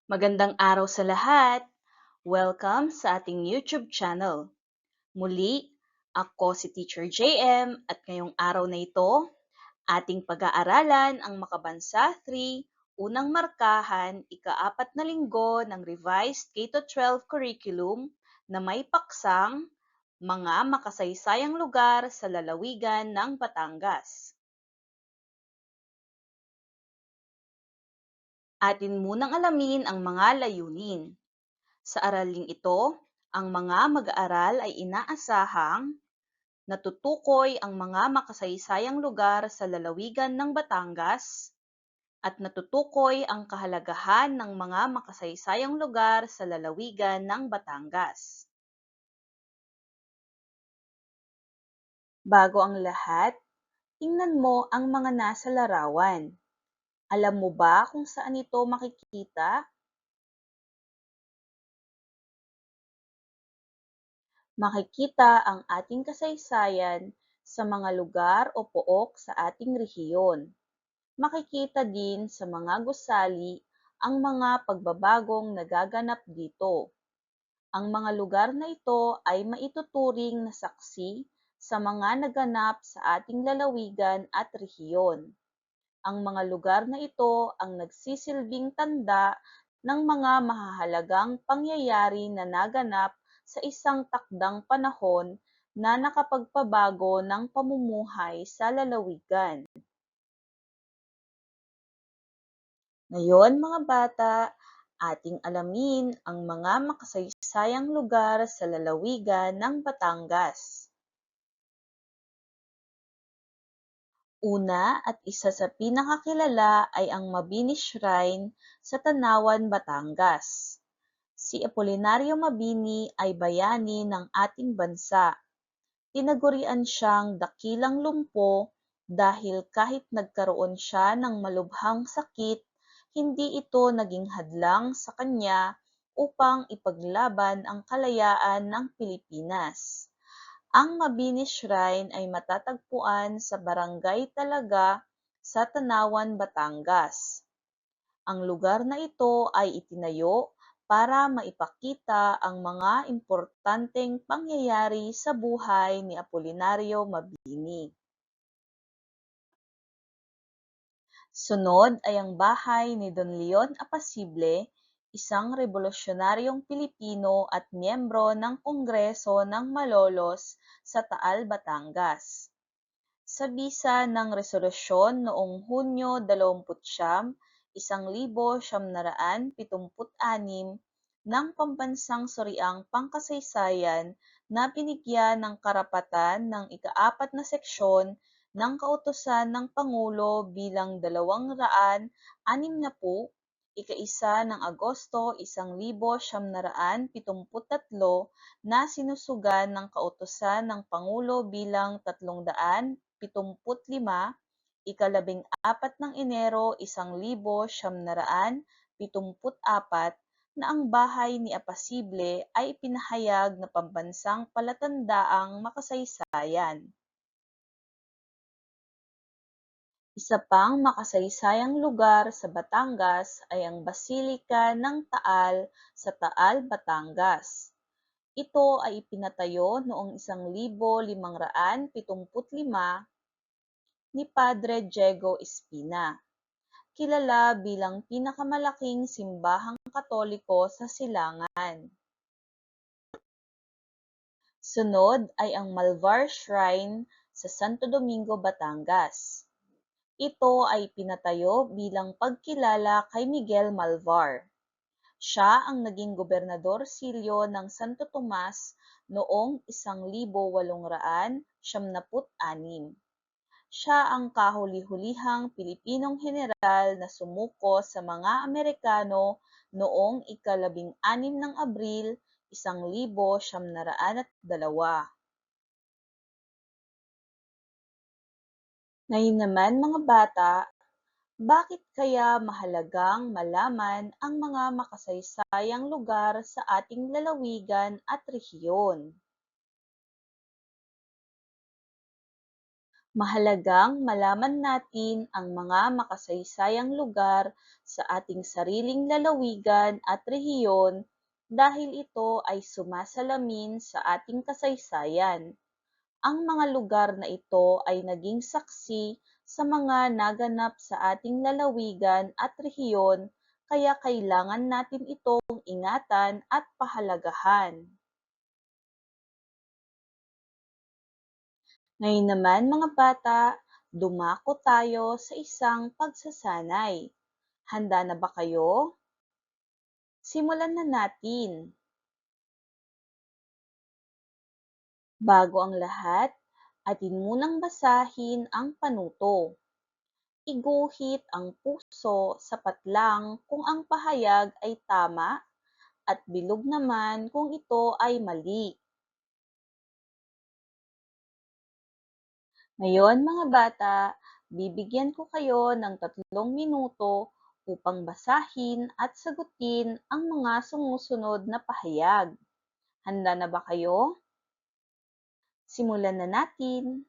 Magandang araw sa lahat! Welcome sa ating YouTube channel. Muli, ako si Teacher JM at ngayong araw na ito, ating pag-aaralan ang Makabansa 3, Unang Markahan, ika-4 na linggo ng Revised K-12 Curriculum na may paksang Mga Makasaysayang Lugar sa Lalawigan ng Batangas. Atin munang alamin ang mga layunin. Sa araling ito, ang mga mag-aaral ay inaasahang natutukoy ang mga makasaysayang lugar sa lalawigan ng Batangas at natutukoy ang kahalagahan ng mga makasaysayang lugar sa lalawigan ng Batangas. Bago ang lahat, tingnan mo ang mga nasa larawan. Alam mo ba kung saan ito makikita? Makikita ang ating kasaysayan sa mga lugar o pook sa ating rehiyon. Makikita din sa mga gusali ang mga pagbabagong nagaganap dito. Ang mga lugar na ito ay maituturing na saksi sa mga naganap sa ating lalawigan at rehiyon. Ang mga lugar na ito ang nagsisilbing tanda ng mga mahahalagang pangyayari na naganap sa isang takdang panahon na nakapagpabago ng pamumuhay sa lalawigan. Ngayon mga bata, ating alamin ang mga makasaysayang lugar sa lalawigan ng Batangas. Una at isa sa pinakakilala ay ang Mabini Shrine sa Tanawan, Batangas. Si Apolinario Mabini ay bayani ng ating bansa. Tinagurian siyang dakilang lumpo dahil kahit nagkaroon siya ng malubhang sakit, hindi ito naging hadlang sa kanya upang ipaglaban ang kalayaan ng Pilipinas. Ang Mabini Shrine ay matatagpuan sa Barangay Talaga sa Tanawan, Batangas. Ang lugar na ito ay itinayo para maipakita ang mga importanteng pangyayari sa buhay ni Apolinario Mabini. Sunod ay ang bahay ni Don Leon Apasible, isang revolusyonaryong Pilipino at miyembro ng Kongreso ng Malolos sa Taal, Batangas. Sa bisa ng resolusyon noong Hunyo 29, 1976 ng Pambansang Suriang Pangkasaysayan na binigyan ng karapatan ng ika-4 na seksyon ng Kautusan ng Pangulo bilang 260, ika-1 ng Agosto 1973 na sinusugan ng Kautusan ng Pangulo bilang 375, ika-14 ng Enero 1974 na ang bahay ni Apasible ay ipinahayag na pambansang palatandaang makasaysayan. Isa pang makasaysayang lugar sa Batangas ay ang Basilika ng Taal sa Taal, Batangas. Ito ay ipinatayo noong 1575 ni Padre Diego Espina, kilala bilang pinakamalaking simbahang Katoliko sa Silangan. Sunod ay ang Malvar Shrine sa Santo Domingo, Batangas. Ito ay pinatayo bilang pagkilala kay Miguel Malvar. Siya ang naging gobernadorsilyo ng Santo Tomas noong 1876. Siya ang kahuli-hulihang Pilipinong heneral na sumuko sa mga Amerikano noong ika-12 ng Abril 1902. Ngayon naman mga bata, bakit kaya mahalagang malaman ang mga makasaysayang lugar sa ating lalawigan at rehiyon? Mahalagang malaman natin ang mga makasaysayang lugar sa ating sariling lalawigan at rehiyon dahil ito ay sumasalamin sa ating kasaysayan. Ang mga lugar na ito ay naging saksi sa mga naganap sa ating lalawigan at rehiyon, kaya kailangan natin itong ingatan at pahalagahan. Ngayon naman mga bata, dumako tayo sa isang pagsasanay. Handa na ba kayo? Simulan na natin. Bago ang lahat, atin munang basahin ang panuto. Iguhit ang puso sapat lang kung ang pahayag ay tama at bilog naman kung ito ay mali. Ngayon mga bata, bibigyan ko kayo ng 3 minuto upang basahin at sagutin ang mga sumusunod na pahayag. Handa na ba kayo? Simulan na natin.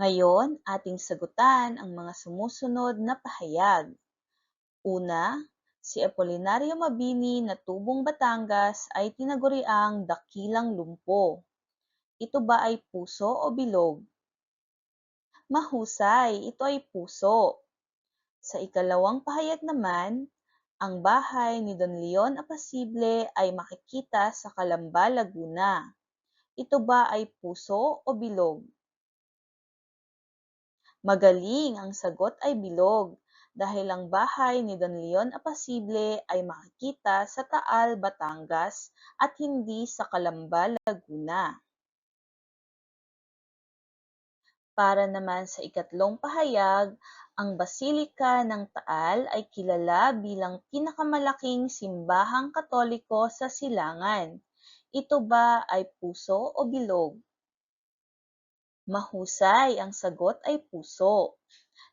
Ngayon, ating sagutan ang mga sumusunod na pahayag. Una, si Apolinario Mabini na tubong Batangas ay tinaguriang dakilang lumpo. Ito ba ay puso o bilog? Mahusay, ito ay puso. Sa ikalawang pahayag naman, ang bahay ni Don Leon Apasible ay makikita sa Calamba, Laguna. Ito ba ay puso o bilog? Magaling, ang sagot ay bilog dahil ang bahay ni Don Leon Apasible ay makikita sa Taal, Batangas at hindi sa Calamba, Laguna. Para naman sa ikatlong pahayag, ang Basilika ng Taal ay kilala bilang pinakamalaking simbahang Katoliko sa Silangan. Ito ba ay puso o bilog? Mahusay, ang sagot ay puso.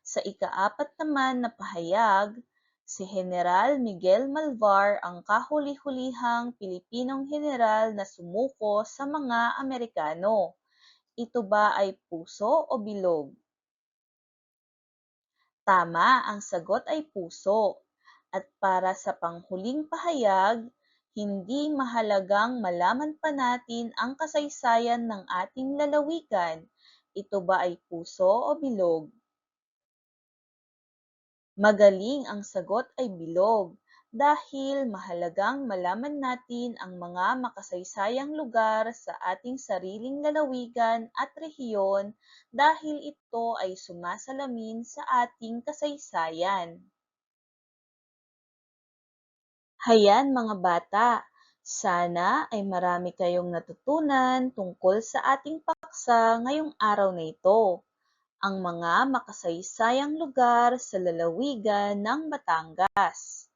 Sa ikaapat naman na pahayag, si General Miguel Malvar ang kahuli-hulihang Pilipinong general na sumuko sa mga Amerikano. Ito ba ay puso o bilog? Tama, ang sagot ay puso. At para sa panghuling pahayag, hindi mahalagang malaman pa natin ang kasaysayan ng ating lalawigan. Ito ba ay puso o bilog? Magaling, ang sagot ay bilog dahil mahalagang malaman natin ang mga makasaysayang lugar sa ating sariling lalawigan at rehiyon dahil ito ay sumasalamin sa ating kasaysayan. Hayan mga bata, sana ay marami kayong natutunan tungkol sa ating paksa ngayong araw na ito, ang mga makasaysayang lugar sa lalawigan ng Batangas.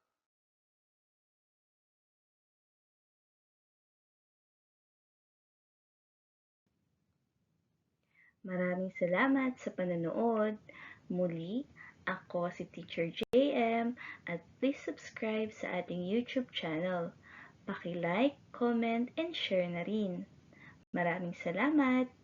Maraming salamat sa panonood. Muli, ako si Teacher JM at please subscribe sa ating YouTube channel. Paki-like, comment, and share na rin. Maraming salamat!